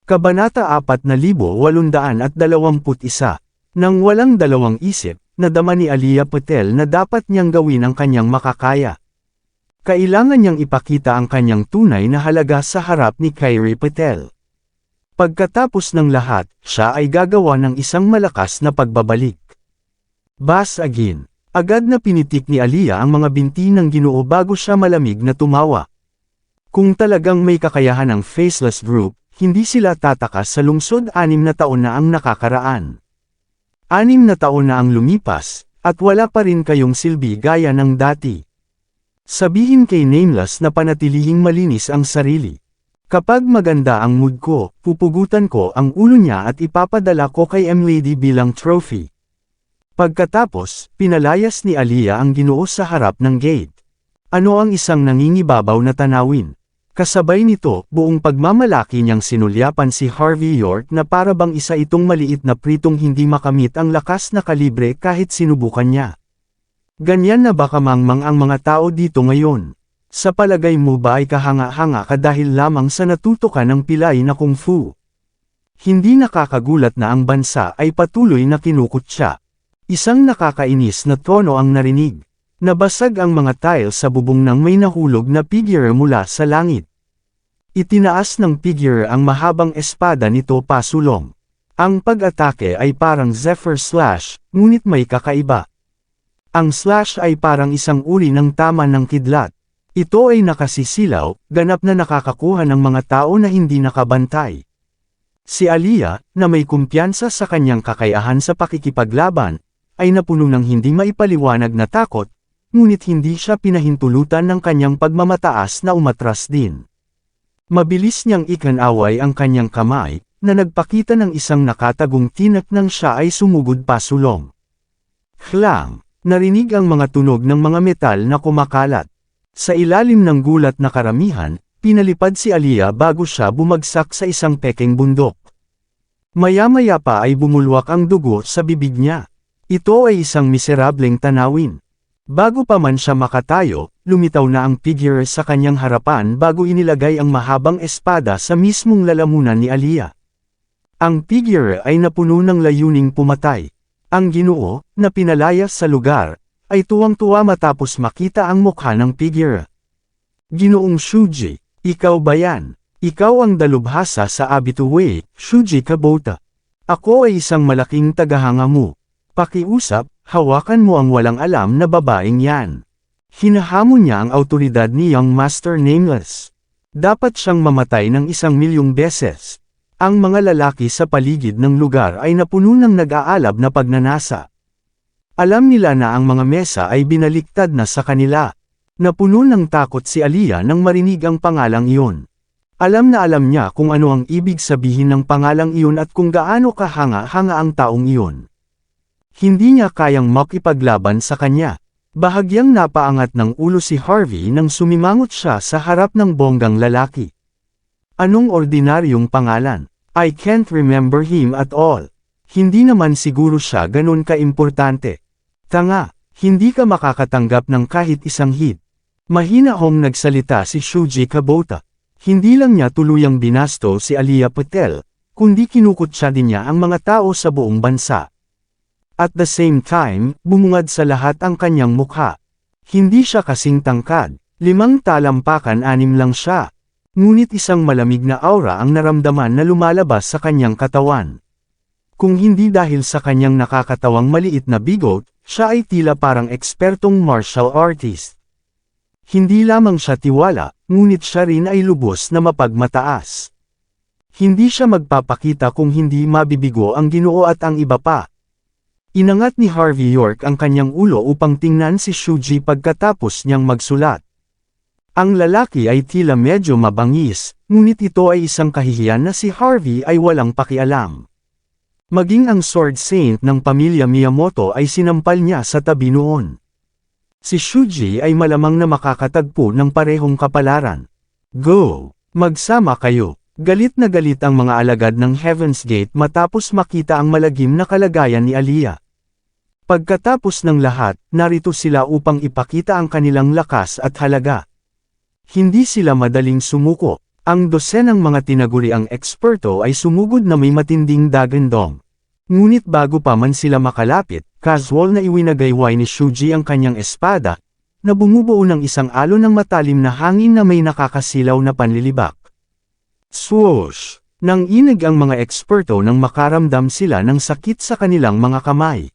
Kabanata 4821. Nang walang dalawang isip, nadama ni Alia Patel na dapat niyang gawin ang kanyang makakaya. Kailangan niyang ipakita ang kanyang tunay na halaga sa harap ni Kyrie Patel. Pagkatapos ng lahat, siya ay gagawa ng isang malakas na pagbabalik. Bas again. Agad na pinitik ni Alia ang mga binti ng Ginoo bago siya malamig na tumawa. Kung talagang may kakayahan ang faceless group, hindi sila tatakas sa lungsod 6 na taon na ang nakakaraan. 6 na taon na ang lumipas, at wala pa rin kayong silbi gaya ng dati. Sabihin kay Nameless na panatilihing malinis ang sarili. Kapag maganda ang mood ko, pupugutan ko ang ulo niya at ipapadala ko kay M-Lady bilang trophy. Pagkatapos, pinalayas ni Alia ang Ginoo sa harap ng gate. Ano ang isang nangingibabaw na tanawin? Kasabay nito, buong pagmamalaki niyang sinulyapan si Harvey York na para bang isa itong maliit na pritong hindi makamit ang lakas na kalibre kahit sinubukan niya. Ganyan na ba kamangmang ang mga tao dito ngayon? Sa palagay mo ba ay kahanga-hanga ka dahil lamang sa natuto ka ng pilay na kung fu? Hindi nakakagulat na ang bansa ay patuloy na kinukutya. Isang nakakainis na tono ang narinig. Nabasag ang mga tile sa bubong nang may nahulog na figure mula sa langit. Itinaas ng figure ang mahabang espada nito pasulong. Ang pag-atake ay parang Zephyr Slash, ngunit may kakaiba. Ang slash ay parang isang uri ng tama ng kidlat. Ito ay nakasisilaw, ganap na nakakakuha ng mga tao na hindi nakabantay. Si Alia, na may kumpiyansa sa kanyang kakayahan sa pakikipaglaban, ay napuno ng hindi maipaliwanag na takot, ngunit hindi siya pinahintulutan ng kanyang pagmamataas na umatras din. Mabilis niyang ikanaway ang kanyang kamay, na nagpakita ng isang nakatagong tinak nang siya ay sumugod pasulong. Klang! Narinig ang mga tunog ng mga metal na kumakalat. Sa ilalim ng gulat na karamihan, pinalipad si Alia bago siya bumagsak sa isang pekeng bundok. Maya-maya pa ay bumulwak ang dugo sa bibig niya. Ito ay isang miserableng tanawin. Bago pa man siya makatayo, lumitaw na ang figure sa kanyang harapan bago inilagay ang mahabang espada sa mismong lalamunan ni Alia. Ang figure ay napuno ng layuning pumatay. Ang Ginoo, na pinalayas sa lugar, ay tuwang-tuwa matapos makita ang mukha ng figure. Ginoong Shuji, ikaw ba yan? Ikaw ang dalubhasa sa Abituwe, Shuji Kabota. Ako ay isang malaking tagahanga mo. Pakiusap, hawakan mo ang walang alam na babaeng yan. Hinahamon niya ang awtoridad ni Young Master Nameless. Dapat siyang mamatay ng 1,000,000 beses. Ang mga lalaki sa paligid ng lugar ay napuno ng nag-aalab na pagnanasa. Alam nila na ang mga mesa ay binaliktad na sa kanila. Napuno ng takot si Alia nang marinig ang pangalang iyon. Alam na alam niya kung ano ang ibig sabihin ng pangalang iyon at kung gaano kahanga-hanga ang taong iyon. Hindi niya kayang makipaglaban sa kanya. Bahagyang napaangat ng ulo si Harvey nang sumimangot siya sa harap ng bonggang lalaki. Anong ordinaryong pangalan? I can't remember him at all. Hindi naman siguro siya ganun ka-importante. Tanga, hindi ka makakatanggap ng kahit isang hit. Mahina hong nagsalita si Shuji Kabota. Hindi lang niya tuluyang binasto si Alia Patel, kundi kinukutsa din niya ang mga tao sa buong bansa. At the same time, bumungad sa lahat ang kanyang mukha. Hindi siya kasing tangkad, 5 talampakan 6 lang siya. Ngunit isang malamig na aura ang naramdaman na lumalabas sa kanyang katawan. Kung hindi dahil sa kanyang nakakatawang maliit na bigot, siya ay tila parang ekspertong martial artist. Hindi lamang siya tiwala, ngunit siya rin ay lubos na mapagmataas. Hindi siya magpapakita kung hindi mabibigo ang Ginoo at ang iba pa. Inangat ni Harvey York ang kanyang ulo upang tingnan si Shuji pagkatapos niyang magsulat. Ang lalaki ay tila medyo mabangis, ngunit ito ay isang kahihiyan na si Harvey ay walang pakialam. Maging ang Sword Saint ng pamilya Miyamoto ay sinampal niya sa tabi noon. Si Shuji ay malamang na makakatagpo ng parehong kapalaran. Go! Magsama kayo! Galit na galit ang mga alagad ng Heaven's Gate matapos makita ang malagim na kalagayan ni Alia. Pagkatapos ng lahat, narito sila upang ipakita ang kanilang lakas at halaga. Hindi sila madaling sumuko. Ang dosenang mga tinaguriang eksperto ay sumugod na may matinding dagandong. Ngunit bago pa man sila makalapit, casual na iwinagayway ni Shuji ang kanyang espada, na bumubuo ng isang alon ng matalim na hangin na may nakakasilaw na panlilibak. Swoosh! Nang inig ang mga eksperto nang makaramdam sila ng sakit sa kanilang mga kamay.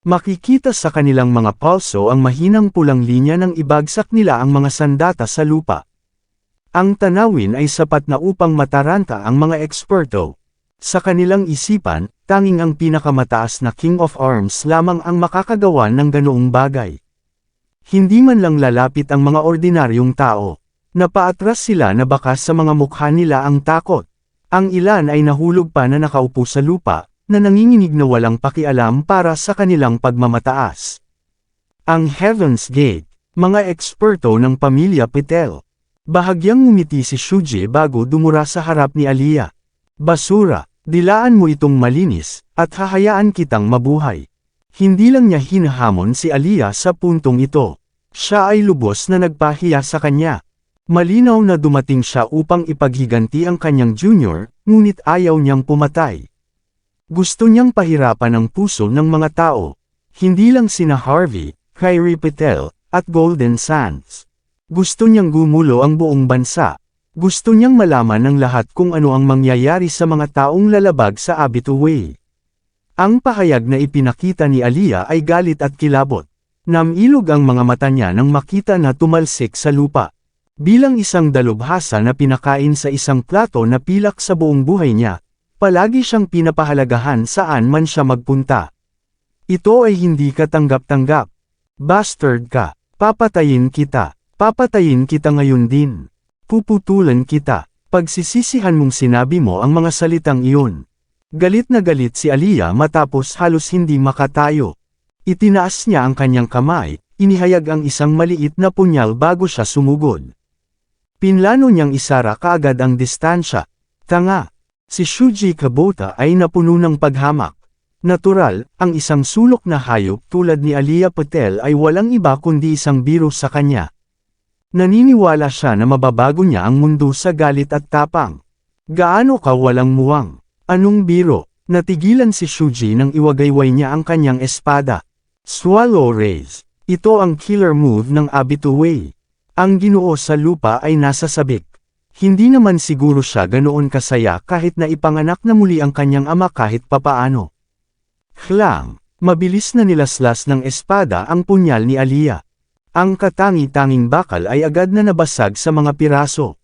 Makikita sa kanilang mga pulso ang mahinang pulang linya nang ibagsak nila ang mga sandata sa lupa. Ang tanawin ay sapat na upang mataranta ang mga eksperto. Sa kanilang isipan, tanging ang pinakamataas na King of Arms lamang ang makakagawa ng ganoong bagay. Hindi man lang lalapit ang mga ordinaryong tao. Napaatras sila na baka sa mga mukha nila ang takot. Ang ilan ay nahulog pa na nakaupo sa lupa, na nanginginig na walang pakialam para sa kanilang pagmamataas. Ang Heaven's Gate, mga eksperto ng pamilya Patel. Bahagyang ngumiti si Shuji bago dumura sa harap ni Aliyah. Basura, dilaan mo itong malinis, at hahayaan kitang mabuhay. Hindi lang niya hinahamon si Aliyah sa puntong ito. Siya ay lubos na nagpahiya sa kanya. Malinaw na dumating siya upang ipaghiganti ang kanyang junior, ngunit ayaw niyang pumatay. Gusto niyang pahirapan ang puso ng mga tao. Hindi lang sina Harvey, Kyrie Patel, at Golden Sands. Gusto niyang gumulo ang buong bansa. Gusto niyang malaman ng lahat kung ano ang mangyayari sa mga taong lalabag sa Abitu Way. Ang pahayag na ipinakita ni Aliyah ay galit at kilabot. Namilog ang mga mata niya nang makita na tumalsik sa lupa. Bilang isang dalubhasa na pinakain sa isang plato na pilak sa buong buhay niya, palagi siyang pinapahalagahan saan man siya magpunta. Ito ay hindi katanggap-tanggap. Bastard ka, papatayin kita ngayon din. Puputulan kita, pagsisisihan mong sinabi mo ang mga salitang iyon. Galit na galit si Aliyah matapos halos hindi makatayo. Itinaas niya ang kanyang kamay, inihayag ang isang maliit na punyal bago siya sumugod. Pinlano niyang isara kaagad ang distansya. Tanga! Si Shuji Kubota ay napuno ng paghamak. Natural, ang isang sulok na hayop tulad ni Aliyah Patel ay walang iba kundi isang biro sa kanya. Naniniwala siya na mababago niya ang mundo sa galit at tapang. Gaano ka walang muwang? Anong biro? Natigilan si Shuji nang iwagayway niya ang kanyang espada. Swallow Raise. Ito ang killer move ng Abitu Way. Ang Ginoo sa lupa ay nasa sabik. Hindi naman siguro siya ganoon kasaya kahit na ipanganak na muli ang kanyang ama kahit papaano. Klang! Mabilis na nilaslas ng espada ang punyal ni Aliyah. Ang katangi-tanging bakal ay agad na nabasag sa mga piraso.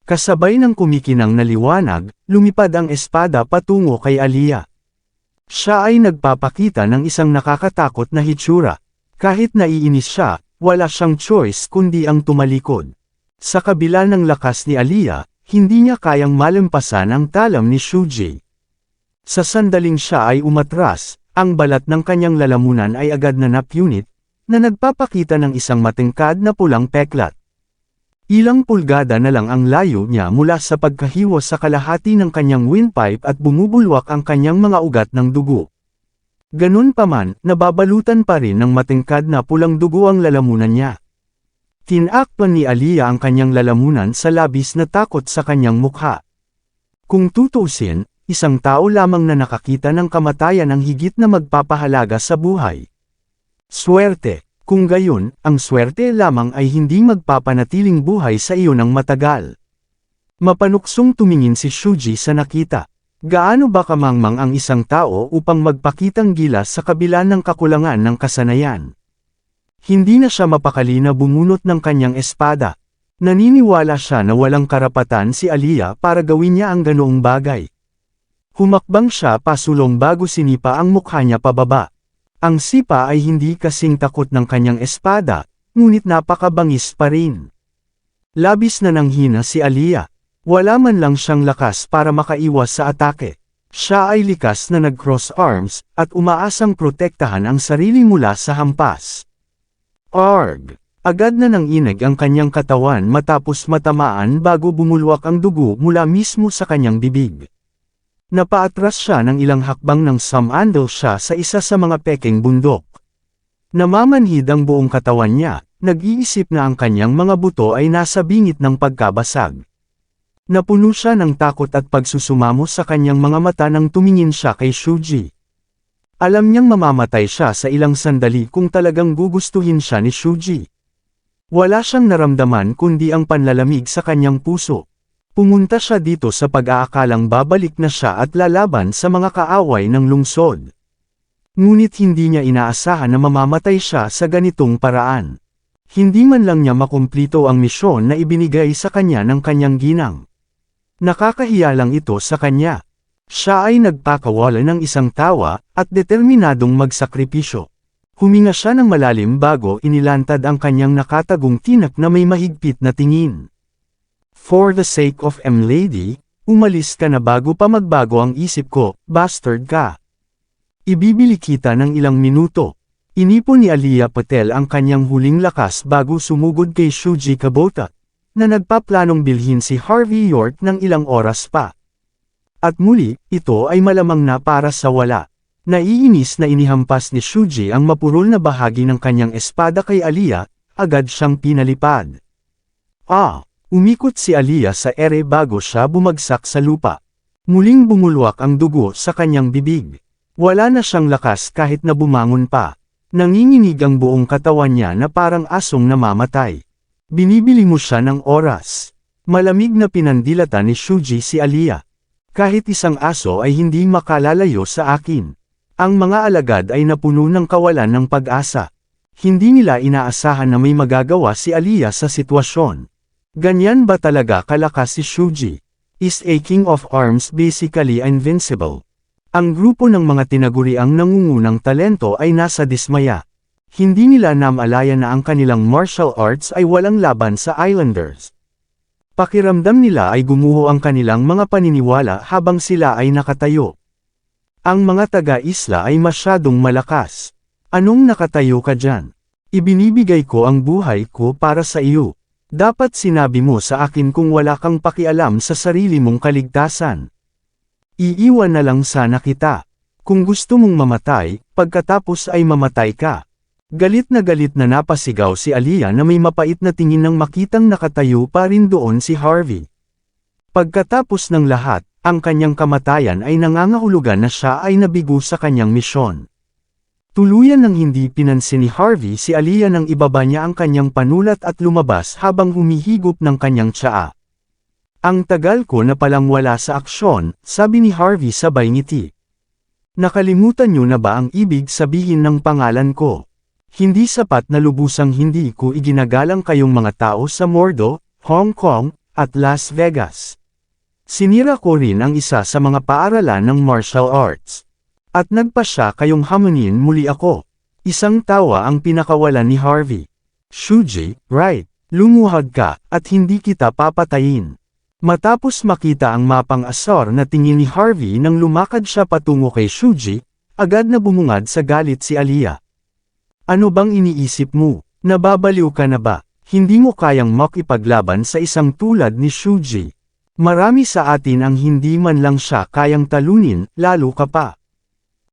Kasabay ng kumikinang na liwanag, lumipad ang espada patungo kay Aliyah. Siya ay nagpapakita ng isang nakakatakot na hitsura. Kahit naiinis siya, wala siyang choice kundi ang tumalikod. Sa kabila ng lakas ni Aliyah, hindi niya kayang malampasan ang talam ni Shuji. Sa sandaling siya ay umatras, ang balat ng kanyang lalamunan ay agad na napunit, na nagpapakita ng isang matingkad na pulang peklat. Ilang pulgada na lang ang layo niya mula sa pagkahiwa sa kalahati ng kanyang windpipe at bumubulwak ang kanyang mga ugat ng dugo. Ganun pa man, nababalutan pa rin ng matingkad na pulang dugo ang lalamunan niya. Tinakpan ni Aliyah ang kanyang lalamunan sa labis na takot sa kanyang mukha. Kung tutuusin, isang tao lamang na nakakita ng kamatayan ang higit na magpapahalaga sa buhay. Swerte. Kung gayon, ang swerte lamang ay hindi magpapanatiling buhay sa iyo ng matagal. Mapanuksong tumingin si Shuji sa nakita. Gaano ba kamangmang ang isang tao upang magpakitang gilas sa kabila ng kakulangan ng kasanayan? Hindi na siya mapakali na bumunot ng kanyang espada. Naniniwala siya na walang karapatan si Aliyah para gawin niya ang ganoong bagay. Humakbang siya pasulong bago sinipa ang mukha niya pababa. Ang sipa ay hindi kasing takot ng kanyang espada, ngunit napakabangis pa rin. Labis na nanghina si Aliyah. Wala man lang siyang lakas para makaiwas sa atake. Siya ay likas na nag-cross arms, at umaasang protektahan ang sarili mula sa hampas. Arg! Agad na nanginig ang kanyang katawan matapos matamaan bago bumulwak ang dugo mula mismo sa kanyang bibig. Napaatras siya ng ilang hakbang nang sumandal siya sa isa sa mga pekeng bundok. Namamanhid ang buong katawan niya, nag-iisip na ang kanyang mga buto ay nasa bingit ng pagkabasag. Napuno siya ng takot at pagsusumamo sa kanyang mga mata nang tumingin siya kay Shuji. Alam niyang mamamatay siya sa ilang sandali kung talagang gugustuhin siya ni Shuji. Wala siyang naramdaman kundi ang panlalamig sa kanyang puso. Pumunta siya dito sa pag-aakalang babalik na siya at lalaban sa mga kaaway ng lungsod. Ngunit hindi niya inaasahan na mamamatay siya sa ganitong paraan. Hindi man lang niya makumplito ang misyon na ibinigay sa kanya ng kanyang ginang. Nakakahiya lang ito sa kanya. Siya ay nagpakawala ng isang tawa, at determinadong magsakripisyo. Huminga siya ng malalim bago inilantad ang kanyang nakatagong tinak na may mahigpit na tingin. For the sake of lady, umalis ka na bago pa magbago ang isip ko, bastard ka. Ibibili kita ng ilang minuto. Inipon ni Aliyah Patel ang kanyang huling lakas bago sumugod kay Shuji Kubota, na nagpaplanong bilhin si Harvey York ng ilang oras pa. At muli, ito ay malamang na para sa wala. Naiinis na inihampas ni Shuji ang mapurol na bahagi ng kanyang espada kay Aliyah, agad siyang pinalipad. Umikot si Aliyah sa ere bago siya bumagsak sa lupa. Muling bumulwak ang dugo sa kanyang bibig. Wala na siyang lakas kahit na bumangon pa. Nanginginig ang buong katawan niya na parang asong namamatay. Binibili mo siya ng oras. Malamig na pinandilata ni Shuji si Aliyah. Kahit isang aso ay hindi makalalayo sa akin. Ang mga alagad ay napuno ng kawalan ng pag-asa. Hindi nila inaasahan na may magagawa si Aliyah sa sitwasyon. Ganyan ba talaga kalakas si Shuji? Is a king of arms basically invincible? Ang grupo ng mga tinaguriang nangungunang talento ay nasa dismaya. Hindi nila namalaya na ang kanilang martial arts ay walang laban sa Islanders. Pakiramdam nila ay gumuho ang kanilang mga paniniwala habang sila ay nakatayo. Ang mga taga-isla ay masyadong malakas. Anong nakatayo ka dyan? Ibinibigay ko ang buhay ko para sa iyo. Dapat sinabi mo sa akin kung wala kang pakialam sa sarili mong kaligtasan. Iiwan na lang sana kita. Kung gusto mong mamatay, pagkatapos ay mamatay ka. Galit na napasigaw si Aliyah na may mapait na tingin nang makitang nakatayo pa rin doon si Harvey. Pagkatapos ng lahat, ang kanyang kamatayan ay nangangahulugan na siya ay nabigo sa kanyang misyon. Tuluyan nang hindi pinansin ni Harvey si Aliyah nang ibaba niya ang kanyang panulat at lumabas habang humihigop ng kanyang tsaa. Ang tagal ko na palang wala sa aksyon, sabi ni Harvey sabay ngiti. Nakalimutan niyo na ba ang ibig sabihin ng pangalan ko? Hindi sapat na lubusang hindi ko iginagalang kayong mga tao sa Mordo, Hong Kong, at Las Vegas. Sinira ko rin ang isa sa mga paaralan ng martial arts. At nagpasya kayong hamunin muli ako. Isang tawa ang pinakawalan ni Harvey. Shuji, right, lumuhad ka, at hindi kita papatayin. Matapos makita ang mapang-asar na tingin ni Harvey nang lumakad siya patungo kay Shuji, agad na bumungad sa galit si Aliyah. Ano bang iniisip mo? Nababaliw ka na ba? Hindi mo kayang makipaglaban sa isang tulad ni Shuji. Marami sa atin ang hindi man lang siya kayang talunin, lalo ka pa.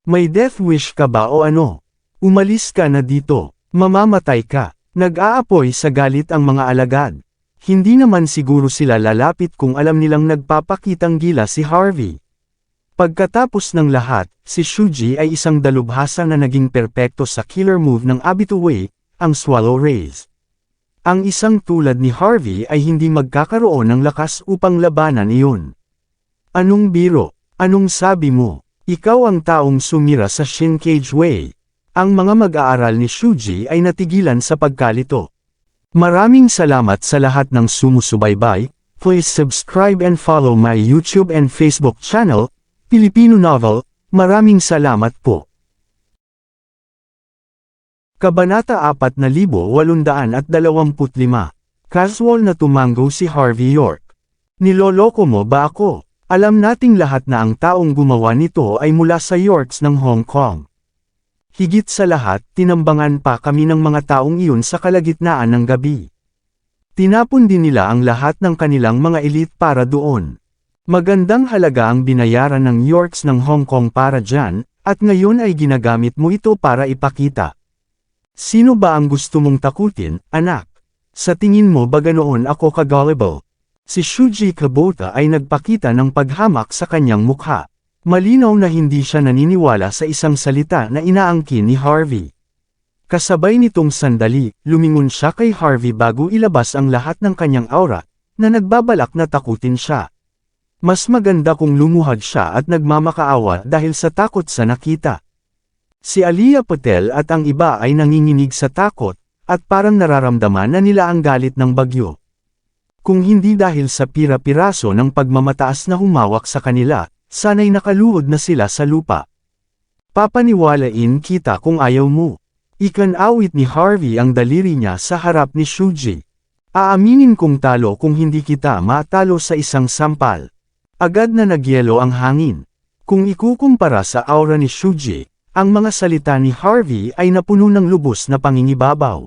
May death wish ka ba o ano? Umalis ka na dito, mamamatay ka. Nag-aapoy sa galit ang mga alagad. Hindi naman siguro sila lalapit kung alam nilang nagpapakitang gila si Harvey. Pagkatapos ng lahat, si Shuji ay isang dalubhasa na naging perpekto sa killer move ng Abituway, ang Swallow Raise. Ang isang tulad ni Harvey ay hindi magkakaroon ng lakas upang labanan iyon. Anong biro? Anong sabi mo? Ikaw ang taong sumira sa Shinkage Way. Ang mga mag-aaral ni Shuji ay natigilan sa pagkalito. Maraming salamat sa lahat ng sumusubaybay. Please subscribe and follow my YouTube and Facebook channel, Filipino Novel. Maraming salamat po. Kabanata 4825. Casual na tumango si Harvey York. Niloloko mo ba ako? Alam nating lahat na ang taong gumawa nito ay mula sa Yorks ng Hong Kong. Higit sa lahat, tinambangan pa kami ng mga taong iyon sa kalagitnaan ng gabi. Tinapon din nila ang lahat ng kanilang mga elite para doon. Magandang halaga ang binayaran ng Yorks ng Hong Kong para dyan, at ngayon ay ginagamit mo ito para ipakita. Sino ba ang gusto mong takutin, anak? Sa tingin mo ba ganoon ako ka-gullible? Si Shuji Kubota ay nagpakita ng paghamak sa kanyang mukha. Malinaw na hindi siya naniniwala sa isang salita na inaangkin ni Harvey. Kasabay nitong sandali, lumingon siya kay Harvey bago ilabas ang lahat ng kanyang aura, na nagbabalak na takutin siya. Mas maganda kung lumuhad siya at nagmamakaawa dahil sa takot sa nakita. Si Aliyah Patel at ang iba ay nanginginig sa takot, at parang nararamdaman na nila ang galit ng bagyo. Kung hindi dahil sa pira-piraso ng pagmamataas na humawak sa kanila, sana'y nakaluhod na sila sa lupa. Papaniwalain kita kung ayaw mo. Ikanawit ni Harvey ang daliri niya sa harap ni Shuji. Aaminin kong talo kung hindi kita matalo sa isang sampal. Agad na nagyelo ang hangin. Kung ikukumpara sa aura ni Shuji, ang mga salita ni Harvey ay napuno ng lubos na pangingibabaw.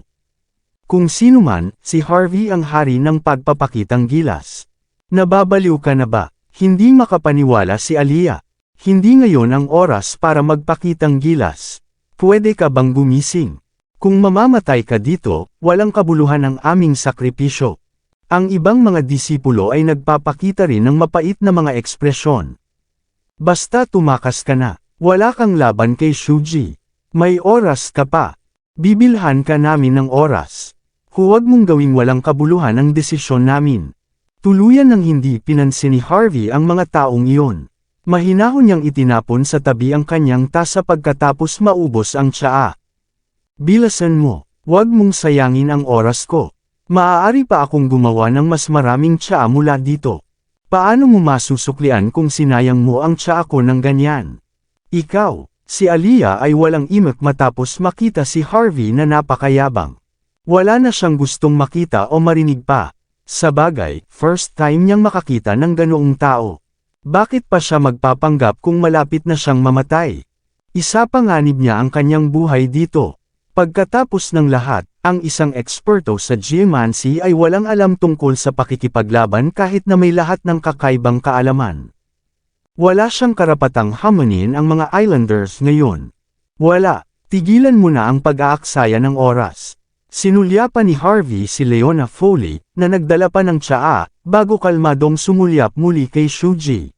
Kung sino man, si Harvey ang hari ng pagpapakitang gilas. Nababaliw ka na ba? Hindi makapaniwala si Aliyah. Hindi ngayon ang oras para magpakitang gilas. Pwede ka bang gumising? Kung mamamatay ka dito, walang kabuluhan ang aming sakripisyo. Ang ibang mga disipulo ay nagpapakita rin ng mapait na mga ekspresyon. Basta tumakas ka na, wala kang laban kay Shuji. May oras ka pa. Bibilhan ka namin ng oras. Huwag mong gawing walang kabuluhan ang desisyon namin. Tuluyan ng hindi pinansin ni Harvey ang mga taong iyon. Mahinahon niyang itinapon sa tabi ang kanyang tasa pagkatapos maubos ang tsaa. Bilasan mo, huwag mong sayangin ang oras ko. Maaari pa akong gumawa ng mas maraming tsaa mula dito. Paano mo masusuklian kung sinayang mo ang tsaa ko ng ganyan? Ikaw, si Aliyah ay walang imak matapos makita si Harvey na napakayabang. Wala na siyang gustong makita o marinig pa. Sabagay, first time niyang makakita ng ganoong tao. Bakit pa siya magpapanggap kung malapit na siyang mamatay? Isapanganib niya ang kanyang buhay dito. Pagkatapos ng lahat, ang isang eksperto sa geomancy ay walang alam tungkol sa pakikipaglaban kahit na may lahat ng kakaibang kaalaman. Wala siyang karapatang hamunin ang mga Islanders ngayon. Wala, tigilan mo na ang pag-aaksaya ng oras. Sinulyapan ni Harvey si Leona Foley, na nagdala pa ng tsaa, bago kalmadong sumulyap muli kay Shuji.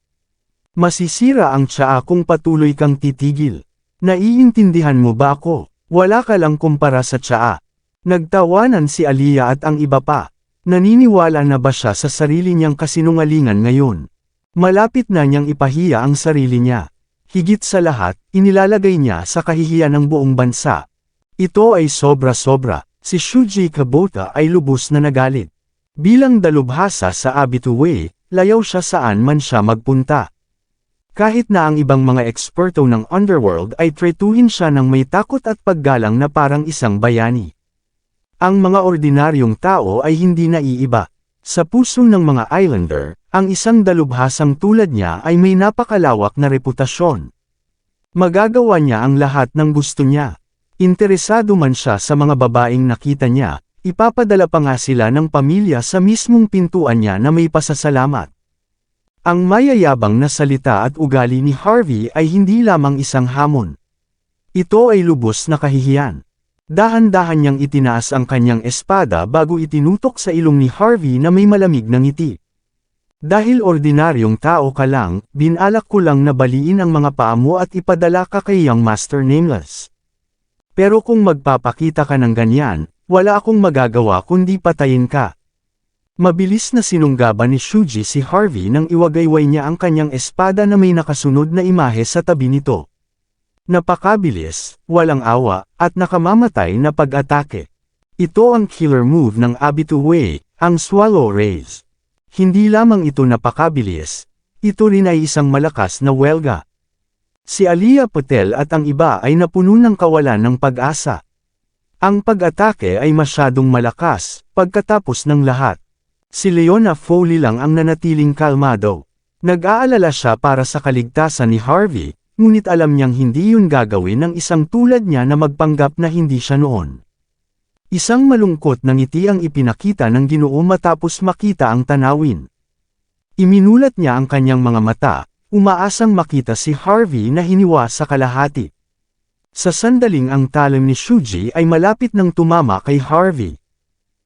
Masisira ang tsaa kung patuloy kang titigil. Naiintindihan mo ba ako? Wala ka lang kumpara sa tsaa. Nagtawanan si Aliyah at ang iba pa. Naniniwala na ba siya sa sarili niyang kasinungalingan ngayon? Malapit na niyang ipahiya ang sarili niya. Higit sa lahat, inilalagay niya sa kahihiyan ng buong bansa. Ito ay sobra-sobra. Si Shuji Kubota ay lubos na nagalit. Bilang dalubhasa sa Abituwe, layaw siya saan man siya magpunta. Kahit na ang ibang mga eksperto ng underworld ay tretuhin siya ng may takot at paggalang na parang isang bayani. Ang mga ordinaryong tao ay hindi naiiba. Sa puso ng mga Islander, ang isang dalubhasang tulad niya ay may napakalawak na reputasyon. Magagawa niya ang lahat ng gusto niya. Interesado man siya sa mga babaeng nakita niya, ipapadala pa nga sila ng pamilya sa mismong pintuan niya na may pasasalamat. Ang mayayabang na salita at ugali ni Harvey ay hindi lamang isang hamon. Ito ay lubos na kahihiyan. Dahan-dahan niyang itinaas ang kanyang espada bago itinutok sa ilong ni Harvey na may malamig na ngiti. Dahil ordinaryong tao ka lang, binalak ko lang na baliin ang mga paa mo at ipadala ka kay Young Master Nameless. Pero kung magpapakita ka ng ganyan, wala akong magagawa kundi patayin ka. Mabilis na sinunggaban ni Shuji si Harvey nang iwagayway niya ang kanyang espada na may nakasunod na imahe sa tabi nito. Napakabilis, walang awa, at nakamamatay na pag-atake. Ito ang killer move ng Abituwe, ang Swallow Raise. Hindi lamang ito napakabilis, ito rin ay isang malakas na welga. Si Aliyah Patel at ang iba ay napuno ng kawalan ng pag-asa. Ang pag-atake ay masyadong malakas, pagkatapos ng lahat. Si Leona Foley lang ang nanatiling kalmado. Nag-aalala siya para sa kaligtasan ni Harvey, ngunit alam niyang hindi yun gagawin ng isang tulad niya na magpanggap na hindi siya noon. Isang malungkot na ngiti ang ipinakita ng Ginoo matapos makita ang tanawin. Iminulat niya ang kanyang mga mata, umaasang makita si Harvey na hiniwa sa kalahati. Sa sandaling ang talim ni Shuji ay malapit nang tumama kay Harvey.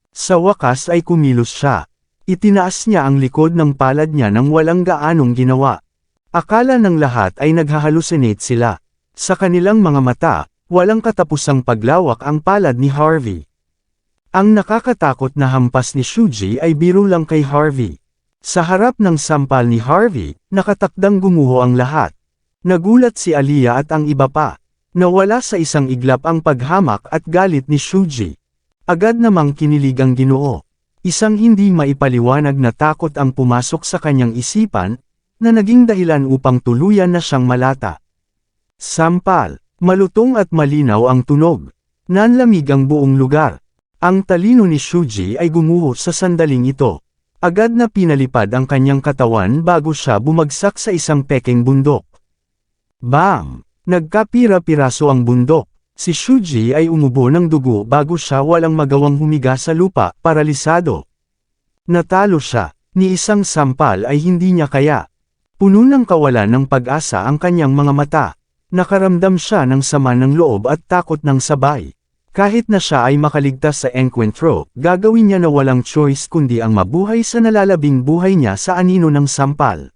Sa wakas ay kumilos siya. Itinaas niya ang likod ng palad niya nang walang gaanong ginawa. Akala ng lahat ay naghahalusinate sila. Sa kanilang mga mata, walang katapusang paglawak ang palad ni Harvey. Ang nakakatakot na hampas ni Shuji ay biro lang kay Harvey. Sa harap ng sampal ni Harvey, nakatakdang gumuho ang lahat. Nagulat si Aliyah at ang iba pa. Nawala sa isang iglap ang paghamak at galit ni Shuji. Agad namang kinilig ang Ginoo. Isang hindi maipaliwanag na takot ang pumasok sa kanyang isipan, na naging dahilan upang tuluyan na siyang malata. Sampal, malutong at malinaw ang tunog. Nanlamig ang buong lugar. Ang talino ni Shuji ay gumuho sa sandaling ito. Agad na pinalipad ang kanyang katawan bago siya bumagsak sa isang pekeng bundok. Bam! Nagkapira-piraso ang bundok. Si Shuji ay umubo ng dugo bago siya walang magawang humiga sa lupa, paralisado. Natalo siya, ni isang sampal ay hindi niya kaya. Puno ng kawalan ng pag-asa ang kanyang mga mata. Nakaramdam siya ng sama ng loob at takot ng sabay. Kahit na siya ay makaligtas sa encuentro, gagawin niya na walang choice kundi ang mabuhay sa nalalabing buhay niya sa anino ng sampal.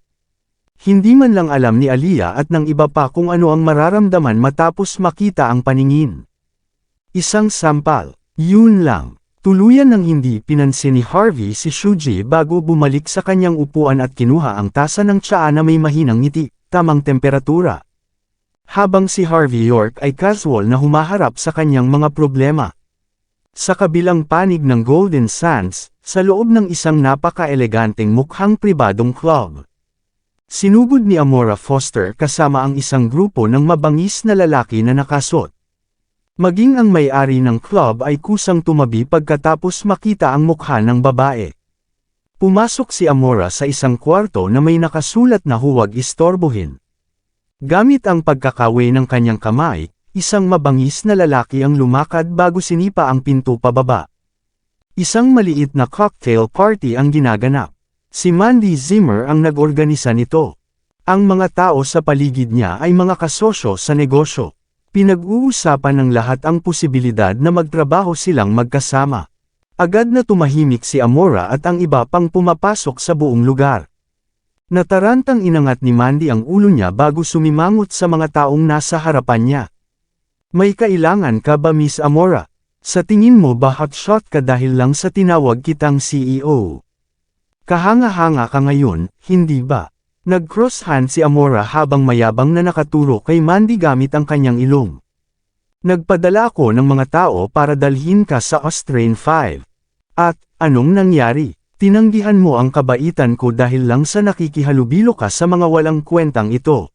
Hindi man lang alam ni Aliyah at ng iba pa kung ano ang mararamdaman matapos makita ang paningin. Isang sampal, yun lang. Tuluyan ng hindi pinansin ni Harvey si Shuji bago bumalik sa kanyang upuan at kinuha ang tasa ng tsaa na may mahinang ngiti, tamang temperatura. Habang si Harvey York ay casual na humaharap sa kanyang mga problema. Sa kabilang panig ng Golden Sands, sa loob ng isang napaka-eleganteng mukhang pribadong club. Sinugod ni Amora Foster kasama ang isang grupo ng mabangis na lalaki na nakasuot. Maging ang may-ari ng club ay kusang tumabi pagkatapos makita ang mukha ng babae. Pumasok si Amora sa isang kwarto na may nakasulat na huwag istorbohin. Gamit ang pagkakawe ng kanyang kamay, isang mabangis na lalaki ang lumakad bago sinipa ang pinto pababa. Isang maliit na cocktail party ang ginaganap. Si Mandy Zimmer ang nag-organisa nito. Ang mga tao sa paligid niya ay mga kasosyo sa negosyo. Pinag-uusapan ng lahat ang posibilidad na magtrabaho silang magkasama. Agad na tumahimik si Amora at ang iba pang pumapasok sa buong lugar. Natarantang inangat ni Mandy ang ulo niya bago sumimangot sa mga taong nasa harapan niya. May kailangan ka ba, Miss Amora? Sa tingin mo ba hotshot ka dahil lang sa tinawag kitang CEO? Kahanga-hanga ka ngayon, hindi ba? Nag-cross hand si Amora habang mayabang na nakaturo kay Mandy gamit ang kanyang ilong. Nagpadala ako ng mga tao para dalhin ka sa Australian 5. At, anong nangyari? Tinanggihan mo ang kabaitan ko dahil lang sa nakikihalubilo ka sa mga walang kwentang ito.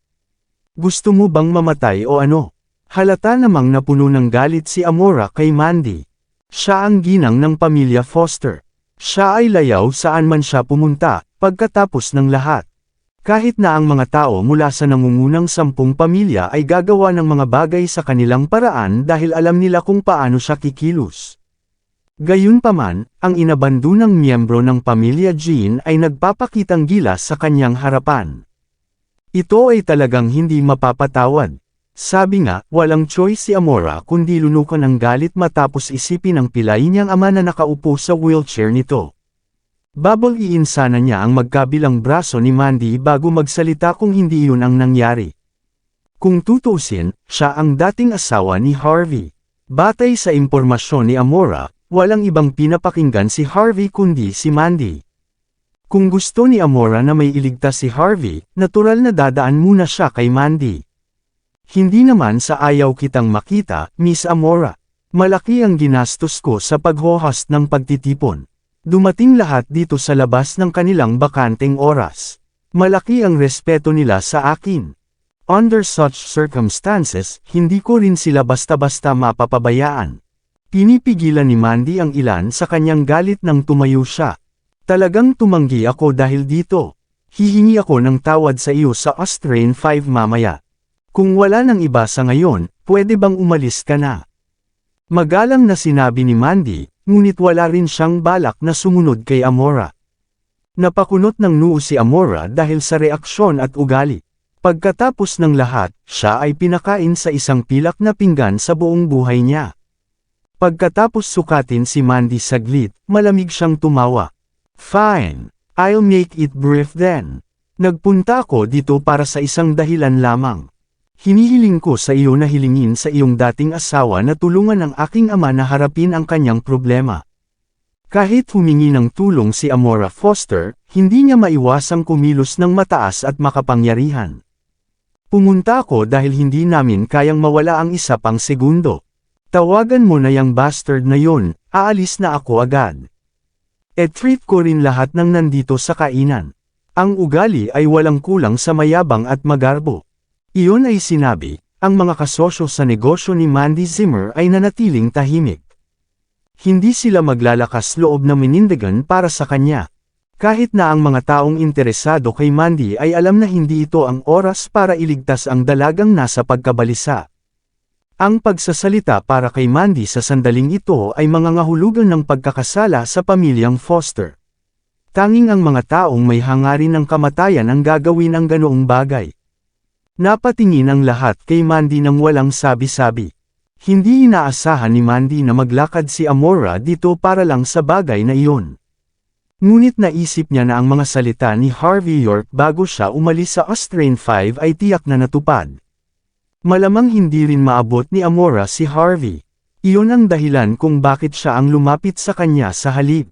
Gusto mo bang mamatay o ano? Halata namang napuno ng galit si Amora kay Mandy. Siya ang ginang ng pamilya Foster. Siya ay layaw saan man siya pumunta, pagkatapos ng lahat. Kahit na ang mga tao mula sa nangungunang 10 pamilya ay gagawa ng mga bagay sa kanilang paraan dahil alam nila kung paano siya kikilos. Gayunpaman, ang inabandunang miyembro ng pamilya Jean ay nagpapakitang gilas sa kanyang harapan. Ito ay talagang hindi mapapatawad. Sabi nga, walang choice si Amora kundi lunukan ng galit matapos isipin ang pilay niyang ama na nakaupo sa wheelchair nito. Babol-iin sana niya ang magkabilang braso ni Mandy bago magsalita kung hindi yun ang nangyari. Kung tutusin, siya ang dating asawa ni Harvey. Batay sa impormasyon ni Amora, walang ibang pinapakinggan si Harvey kundi si Mandy. Kung gusto ni Amora na may iligtas si Harvey, natural na dadaan muna siya kay Mandy. Hindi naman sa ayaw kitang makita, Miss Amora. Malaki ang ginastos ko sa pag-host ng pagtitipon. Dumating lahat dito sa labas ng kanilang bakanteng oras. Malaki ang respeto nila sa akin. Under such circumstances, hindi ko rin sila basta-basta mapapabayaan. Pinipigilan ni Mandy ang ilan sa kanyang galit nang tumayo siya. Talagang tumanggi ako dahil dito. Hihingi ako ng tawad sa iyo sa Australian 5 mamaya. Kung wala nang iba sa ngayon, pwede bang umalis ka na? Magalang na sinabi ni Mandy, ngunit wala rin siyang balak na sumunod kay Amora. Napakunot ng noo si Amora dahil sa reaksyon at ugali. Pagkatapos ng lahat, siya ay pinakain sa isang pilak na pinggan sa buong buhay niya. Pagkatapos sukatin si Mandy saglit, malamig siyang tumawa. Fine. I'll make it brief then. Nagpunta ako dito para sa isang dahilan lamang. Hinihiling ko sa iyo na hilingin sa iyong dating asawa na tulungan ang aking ama na harapin ang kanyang problema. Kahit humingi ng tulong si Amora Foster, hindi niya maiwasang kumilos ng mataas at makapangyarihan. Pumunta ako dahil hindi namin kayang mawala ang isa pang segundo. Tawagan mo na yang bastard na yon, aalis na ako agad. E-treat ko rin lahat ng nandito sa kainan. Ang ugali ay walang kulang sa mayabang at magarbo. Iyon ay sinabi, ang mga kasosyo sa negosyo ni Mandy Zimmer ay nanatiling tahimik. Hindi sila maglalakas loob na minindigan para sa kanya. Kahit na ang mga taong interesado kay Mandy ay alam na hindi ito ang oras para iligtas ang dalagang nasa pagkabalisa. Ang pagsasalita para kay Mandy sa sandaling ito ay mangangahulugan ng pagkakasala sa pamilyang Foster. Tanging ang mga taong may hangarin ng kamatayan ang gagawin ang ganoong bagay. Napatingin ang lahat kay Mandy nang walang sabi-sabi. Hindi inaasahan ni Mandy na maglakad si Amora dito para lang sa bagay na iyon. Ngunit naisip niya na ang mga salita ni Harvey York bago siya umalis sa Australian 5 ay tiyak na natupad. Malamang hindi rin maabot ni Amora si Harvey. Iyon ang dahilan kung bakit siya ang lumapit sa kanya sa halip.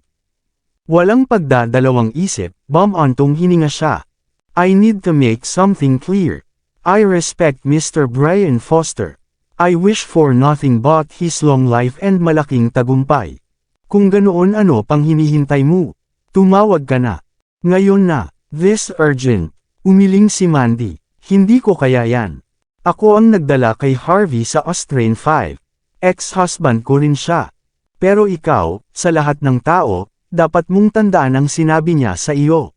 Walang pagdadalawang isip, bumantong hininga siya. I need to make something clear. I respect Mr. Brian Foster. I wish for nothing but his long life and malaking tagumpay. Kung ganoon ano pang hinihintay mo? Tumawag ka na. Ngayon na. This urgent. Umiling si Mandy. Hindi ko kaya yan. Ako ang nagdala kay Harvey sa Australian 5. Ex-husband ko rin siya. Pero ikaw, sa lahat ng tao, dapat mong tandaan ang sinabi niya sa iyo.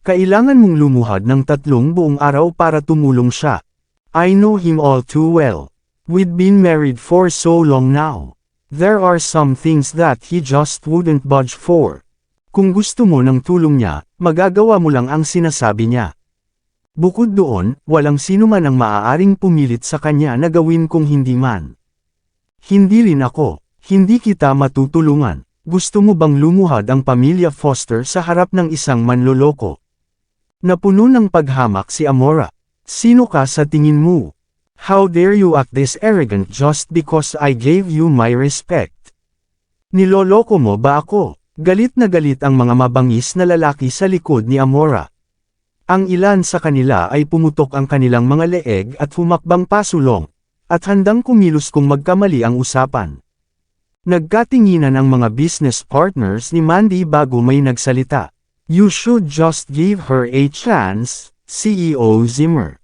Kailangan mong lumuhad ng 3 buong araw para tumulong siya. I know him all too well. We've been married for so long now. There are some things that he just wouldn't budge for. Kung gusto mo ng tulong niya, magagawa mo lang ang sinasabi niya. Bukod doon, walang sino man ang maaaring pumilit sa kanya na gawin kung hindi man. Hindi rin ako. Hindi kita matutulungan. Gusto mo bang lumuhad ang pamilya Foster sa harap ng isang manloloko? Napuno ng paghamak si Amora. Sino ka sa tingin mo? How dare you act this arrogant just because I gave you my respect? Niloloko mo ba ako? Galit na galit ang mga mabangis na lalaki sa likod ni Amora. Ang ilan sa kanila ay pumutok ang kanilang mga leeg at humakbang pasulong, at handang kumilos kung magkamali ang usapan. Nagkatinginan ang mga business partners ni Mandy bago may nagsalita. You should just give her a chance, CEO Zimmer.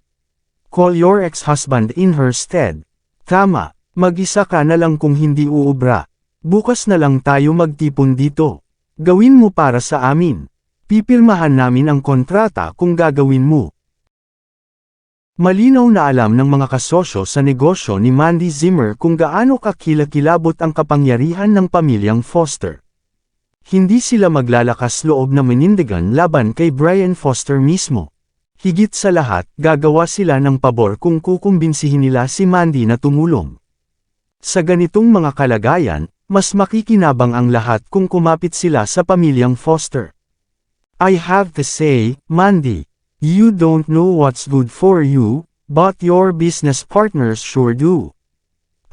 Call your ex-husband in her stead. Tama, mag-isa ka na lang kung hindi uubra. Bukas na lang tayo magtipon dito. Gawin mo para sa amin. Pipirmahan namin ang kontrata kung gagawin mo. Malinaw na alam ng mga kasosyo sa negosyo ni Mandy Zimmer kung gaano kakilakilabot ang kapangyarihan ng pamilyang Foster. Hindi sila maglalakas loob na manindigan laban kay Brian Foster mismo. Higit sa lahat, gagawa sila ng pabor kung kukumbinsihin nila si Mandy na tumulong. Sa ganitong mga kalagayan, mas makikinabang ang lahat kung kumapit sila sa pamilyang Foster. I have to say, Mandy, you don't know what's good for you, but your business partners sure do.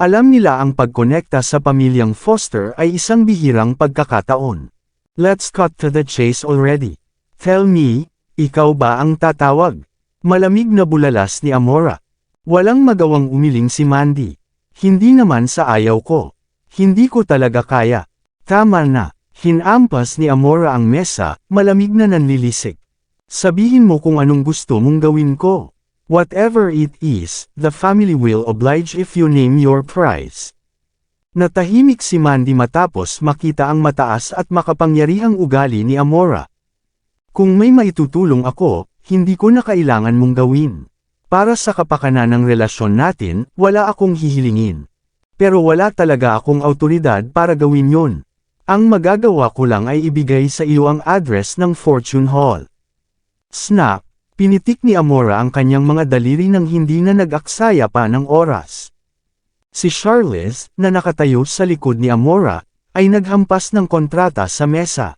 Alam nila ang pagkonekta sa pamilyang Foster ay isang bihirang pagkakataon. Let's cut to the chase already. Tell me, ikaw ba ang tatawag? Malamig na bulalas ni Amora. Walang magawang umiling si Mandy. Hindi naman sa ayaw ko. Hindi ko talaga kaya. Tama na. Hinampas ni Amora ang mesa, malamig na nanlilisik. Sabihin mo kung anong gusto mong gawin ko. Whatever it is, the family will oblige if you name your price. Natahimik si Mandy matapos makita ang mataas at makapangyarihang ugali ni Amora. Kung may maitutulong ako, hindi ko na kailangan mong gawin. Para sa kapakanan ng relasyon natin, wala akong hihilingin. Pero wala talaga akong awtoridad para gawin yon. Ang magagawa ko lang ay ibigay sa iyo ang address ng Fortune Hall. Snap! Pinitik ni Amora ang kanyang mga daliri nang hindi na nag-aksaya pa ng oras. Si Charles, na nakatayo sa likod ni Amora, ay naghampas ng kontrata sa mesa.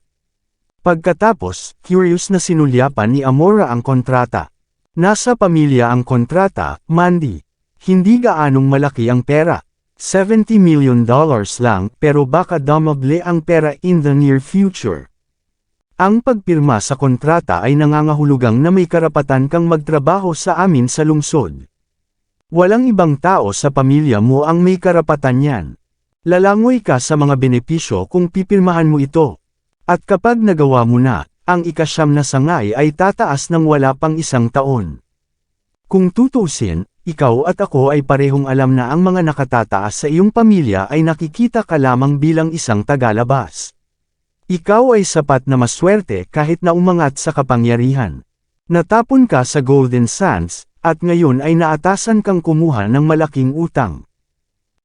Pagkatapos, curious na sinulyapan ni Amora ang kontrata. Nasa pamilya ang kontrata, Mandy. Hindi gaanong malaki ang pera. $70 million lang pero baka dumable ang pera in the near future. Ang pagpirma sa kontrata ay nangangahulugang na may karapatan kang magtrabaho sa amin sa lungsod. Walang ibang tao sa pamilya mo ang may karapatan yan. Lalangoy ka sa mga benepisyo kung pipirmahan mo ito. At kapag nagawa mo na, ang ika-9 na sangay ay tataas ng wala pang 1 taon. Kung tutusin, ikaw at ako ay parehong alam na ang mga nakatataas sa iyong pamilya ay nakikita ka lamang bilang isang tagalabas. Ikaw ay sapat na maswerte kahit na umangat sa kapangyarihan. Natapon ka sa Golden Sands, at ngayon ay naatasan kang kumuha ng malaking utang.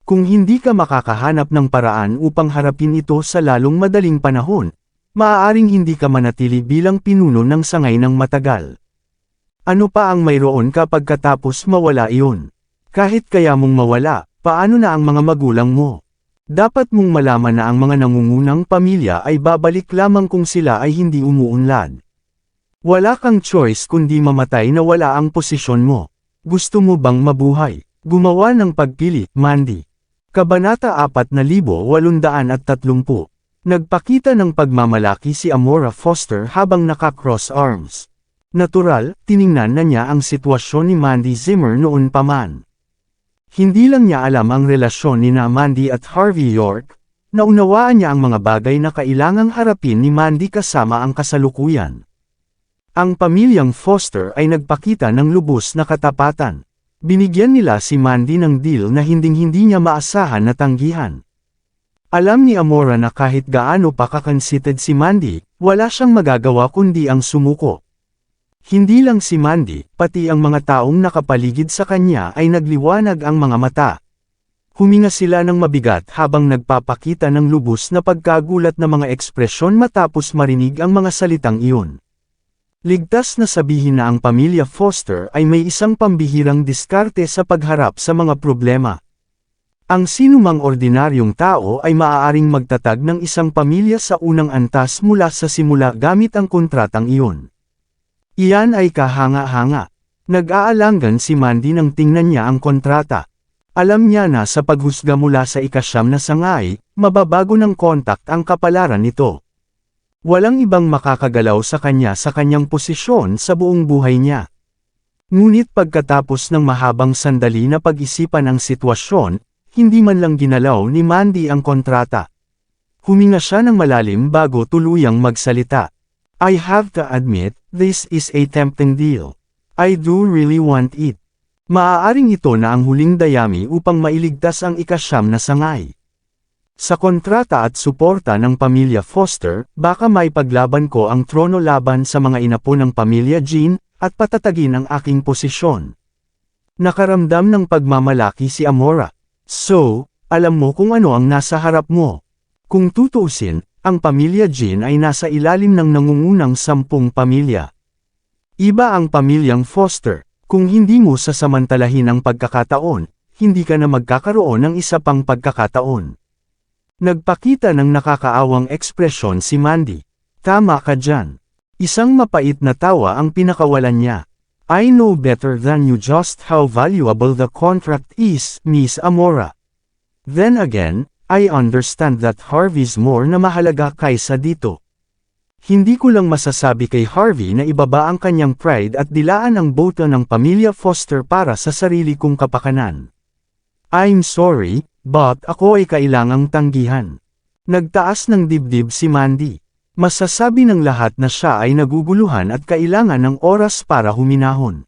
Kung hindi ka makakahanap ng paraan upang harapin ito sa lalong madaling panahon, maaaring hindi ka manatili bilang pinuno ng sangay ng matagal. Ano pa ang mayroon kapag katapos mawala iyon? Kahit kaya mong mawala, paano na ang mga magulang mo? Dapat mong malaman na ang mga nangungunang pamilya ay babalik lamang kung sila ay hindi umuunlad. Wala kang choice kundi mamatay na wala ang posisyon mo. Gusto mo bang mabuhay? Gumawa ng pagpili, Mandy. Kabanata 4830. Nagpakita ng pagmamalaki si Amora Foster habang naka-cross arms. Natural, tiningnan na niya ang sitwasyon ni Mandy Zimmer noon pa man. Hindi lang niya alam ang relasyon ni Mandy at Harvey York, naunawaan niya ang mga bagay na kailangang harapin ni Mandy kasama ang kasalukuyan. Ang pamilyang Foster ay nagpakita ng lubos na katapatan. Binigyan nila si Mandy ng deal na hinding-hindi niya maasahan na tanggihan. Alam ni Amora na kahit gaano pa kakonsited si Mandy, wala siyang magagawa kundi ang sumuko. Hindi lang si Mandy, pati ang mga taong nakapaligid sa kanya ay nagliwanag ang mga mata. Huminga sila ng mabigat habang nagpapakita ng lubos na pagkagulat na mga ekspresyon matapos marinig ang mga salitang iyon. Ligtas na sabihin na ang pamilya Foster ay may isang pambihirang diskarte sa pagharap sa mga problema. Ang sinumang ordinaryong tao ay maaaring magtatag ng isang pamilya sa unang antas mula sa simula gamit ang kontratang iyon. Iyan ay kahanga-hanga. Nag-aalangan si Mandy nang tingnan niya ang kontrata. Alam niya na sa paghusga mula sa ika-9 na sangay, mababago ng kontak ang kapalaran nito. Walang ibang makakagalaw sa kanyang posisyon sa buong buhay niya. Ngunit pagkatapos ng mahabang sandali na pag-isipan ang sitwasyon, hindi man lang ginalaw ni Mandy ang kontrata. Huminga siya ng malalim bago tuluyang magsalita. I have to admit, this is a tempting deal. I do really want it. Maaaring ito na ang huling dayami upang mailigtas ang ika-9 na sangay. Sa kontrata at suporta ng pamilya Foster, baka maipaglaban ko ang trono laban sa mga inapo ng pamilya Jean, at patatagin ang aking posisyon. Nakaramdam ng pagmamalaki si Amora. So, alam mo kung ano ang nasa harap mo. Kung tutuusin, ang pamilya Jean ay nasa ilalim ng nangungunang 10 pamilya. Iba ang pamilyang Foster. Kung hindi mo sasamantalahin ang pagkakataon, hindi ka na magkakaroon ng isa pang pagkakataon. Nagpakita ng nakakaawang ekspresyon si Mandy. Tama ka dyan. Isang mapait na tawa ang pinakawalan niya. I know better than you just how valuable the contract is, Miss Amora. Then again, I understand that Harvey's more na mahalaga kaysa dito. Hindi ko lang masasabi kay Harvey na ibaba ang kanyang pride at dilaan ang boto ng pamilya Foster para sa sarili kong kapakanan. I'm sorry, but ako ay kailangang tanggihan. Nagtaas ng dibdib si Mandy. Masasabi ng lahat na siya ay naguguluhan at kailangan ng oras para huminahon.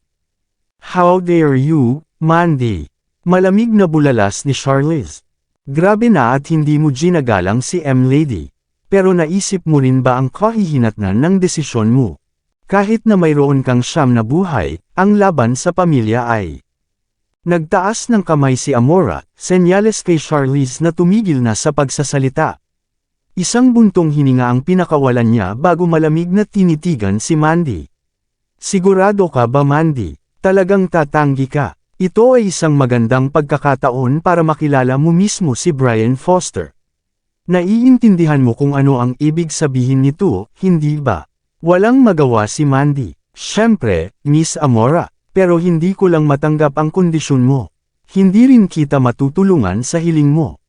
How dare you, Mandy? Malamig na bulalas ni Charlize. Grabe na at hindi mo ginagalang si M-Lady. Pero naisip mo rin ba ang kahihinatnan ng desisyon mo? Kahit na mayroon kang 9 na buhay, ang laban sa pamilya ay... Nagtaas ng kamay si Amora, senyales kay Charlize na tumigil na sa pagsasalita. Isang buntong hininga ang pinakawalan niya bago malamig na tinitigan si Mandy. Sigurado ka ba Mandy? Talagang tatanggi ka? Ito ay isang magandang pagkakataon para makilala mo mismo si Brian Foster. Naiintindihan mo kung ano ang ibig sabihin nito, hindi ba? Walang magawa si Mandy. Siyempre, Miss Amora, pero hindi ko lang matanggap ang kondisyon mo. Hindi rin kita matutulungan sa hiling mo.